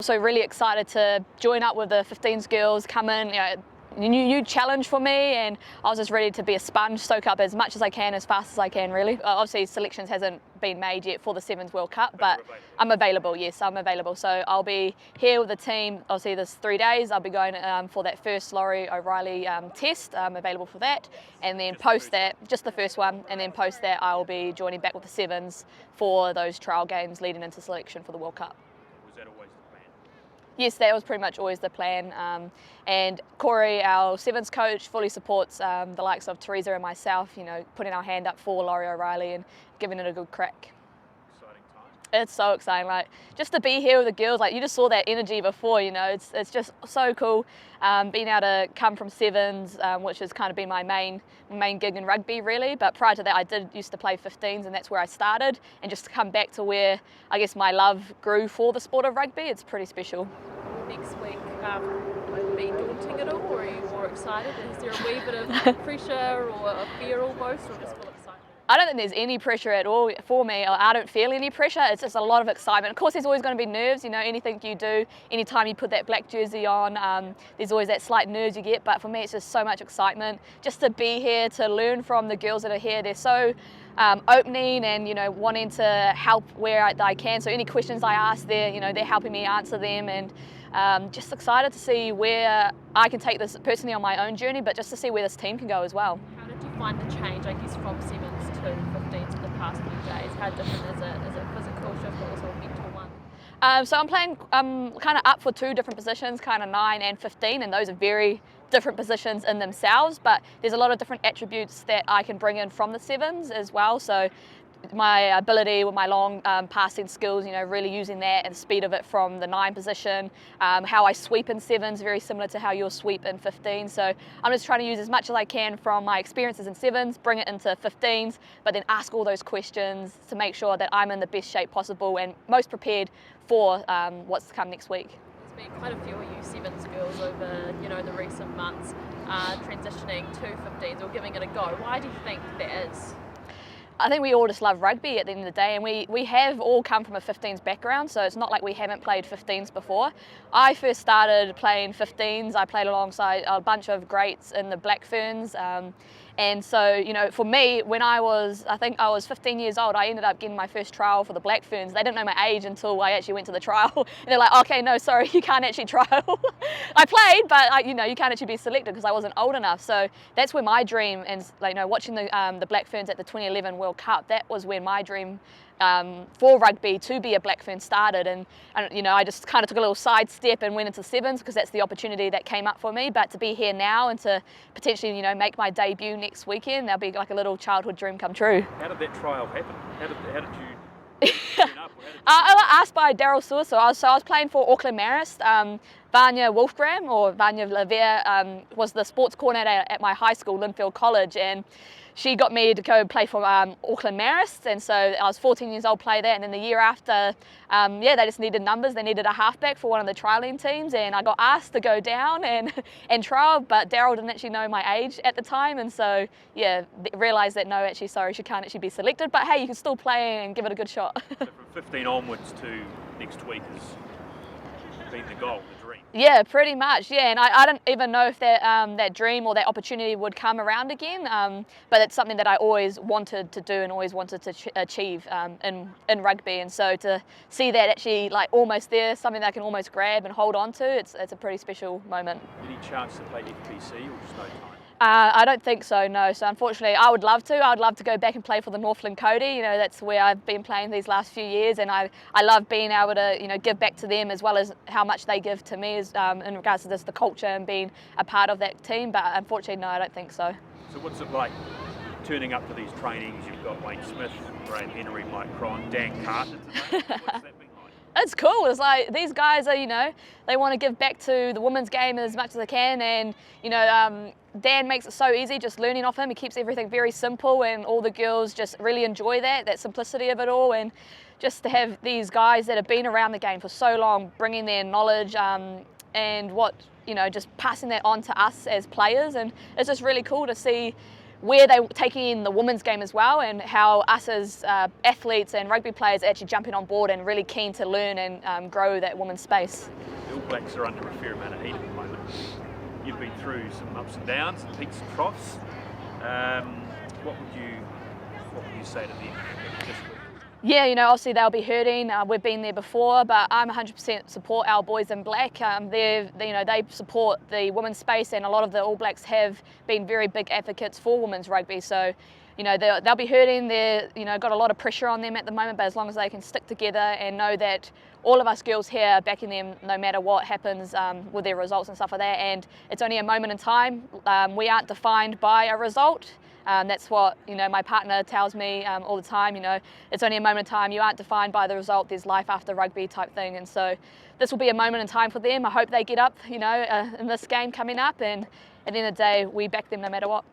So really excited to join up with the 15s girls, come in, new challenge for me, and I was just ready to be a sponge, soak up as much as I can, as fast as I can really. Obviously selections hasn't been made yet for the Sevens World Cup, but I'm available, yes, I'm available. So I'll be here with the team, obviously this 3 days, I'll be going for that first Laurie O'Reilly test, I'm available for that, and then post that, just the first one, and then post that I'll be joining back with the Sevens for those trial games leading into selection for the World Cup. Was that always the plan? Yes, that was pretty much always the plan, and Corey, our Sevens coach, fully supports the likes of Teresa and myself, putting our hand up for Laurie O'Reilly and giving it a good crack. Exciting time. It's so exciting, just to be here with the girls, you just saw that energy before, it's just so cool, being able to come from Sevens, which has kind of been my main gig in rugby really, but prior to that I used to play 15s, and that's where I started, and just to come back to where I guess my love grew for the sport of rugby, it's pretty special. Next week, will it be daunting at all, or are you more excited? Is there a wee bit of pressure or a fear almost, or just full excitement? I don't think there's any pressure at all for me. I don't feel any pressure. It's just a lot of excitement. Of course, there's always going to be nerves. Anything you do, anytime you put that black jersey on, there's always that slight nerves you get. But for me, it's just so much excitement. Just to be here, to learn from the girls that are here. They're so opening and wanting to help where I can. So any questions I ask, they're helping me answer them, and just excited to see where I can take this personally on my own journey, but just to see where this team can go as well. How did you find the change, I guess, from Sevens to 15s in the past few days? How different is it? Is it physical shift or also a mental one? So I'm playing kind of up for two different positions, kind of 9 and 15, and those are very different positions in themselves, but there's a lot of different attributes that I can bring in from the Sevens as well. So my ability with my long passing skills, really using that and speed of it from the 9 position, how I sweep in Sevens, very similar to how you'll sweep in 15. So I'm just trying to use as much as I can from my experiences in Sevens, bring it into 15s, but then ask all those questions to make sure that I'm in the best shape possible and most prepared for what's to come next week. There's been quite a few of you Sevens girls over the recent months transitioning to 15s or giving it a go. Why do you think that is? I think we all just love rugby at the end of the day, and we have all come from a 15s background, so it's not like we haven't played 15s before. I first started playing 15s, I played alongside a bunch of greats in the Black Ferns, and so, for me, when I think I was 15 years old, I ended up getting my first trial for the Black Ferns. They didn't know my age until I actually went to the trial, and they're like, okay, no, sorry, you can't actually trial. I played, but you can't actually be selected because I wasn't old enough. So that's where my dream, and watching the Black Ferns at the 2011 World Cup, that was where my dream for rugby to be a Black Fern started, and I just kind of took a little side step and went into Sevens because that's the opportunity that came up for me. But to be here now and to potentially make my debut next weekend, that'll be like a little childhood dream come true. How did that trial happen? How did you turn up? I got asked by Daryl Sewer, so I was playing for Auckland Marist. Vanya Wolfgram, or Vanya Lavere, was the sports coordinator at my high school, Linfield College, and she got me to go play for Auckland Marist, and so I was 14 years old, play that, and then the year after, they just needed numbers. They needed a halfback for one of the trialling teams, and I got asked to go down and trial, but Daryl didn't actually know my age at the time, and so realised that no, actually, sorry, she can't actually be selected, but hey, you can still play and give it a good shot. So from 15 onwards to next week has been the goal, the dream. Yeah, pretty much. Yeah, and I don't even know if that dream or that opportunity would come around again. But it's something that I always wanted to do and always wanted to achieve in rugby. And so to see that actually almost there, something that I can almost grab and hold on to, it's a pretty special moment. Any chance to play FPC or just no time? I don't think so, no. So unfortunately, I would love to. I would love to go back and play for the Northland Cody. That's where I've been playing these last few years, and I love being able to give back to them as well as how much they give to me in regards to the culture and being a part of that team. But unfortunately, no, I don't think so. So what's it like turning up to these trainings? You've got Wayne Smith, Graham Henry, Mike Cron, Dan Carter today. What's that been like? It's cool. It's like these guys are, they want to give back to the women's game as much as they can, and Dan makes it so easy just learning off him. He keeps everything very simple, and all the girls just really enjoy that simplicity of it all, and just to have these guys that have been around the game for so long bringing their knowledge and what just passing that on to us as players, and it's just really cool to see where they're taking in the women's game as well, and how us as athletes and rugby players are actually jumping on board and really keen to learn and grow that women's space. The All Blacks are under a fair amount of heat at the moment. You've been through some ups and downs, and peaks and troughs. What would you say to them this week? Yeah, you know, obviously they'll be hurting. We've been there before, but I'm 100% support our boys in black. They support the women's space, and a lot of the All Blacks have been very big advocates for women's rugby. So, you know, they'll be hurting. They're, you know, got a lot of pressure on them at the moment, but as long as they can stick together and know that all of us girls here are backing them no matter what happens with their results and stuff like that. And it's only a moment in time. We aren't defined by a result. That's what, you know, my partner tells me all the time. You know, it's only a moment in time. You aren't defined by the result. There's life after rugby type thing. And so this will be a moment in time for them. I hope they get up, you know, in this game coming up. And at the end of the day, we back them no matter what.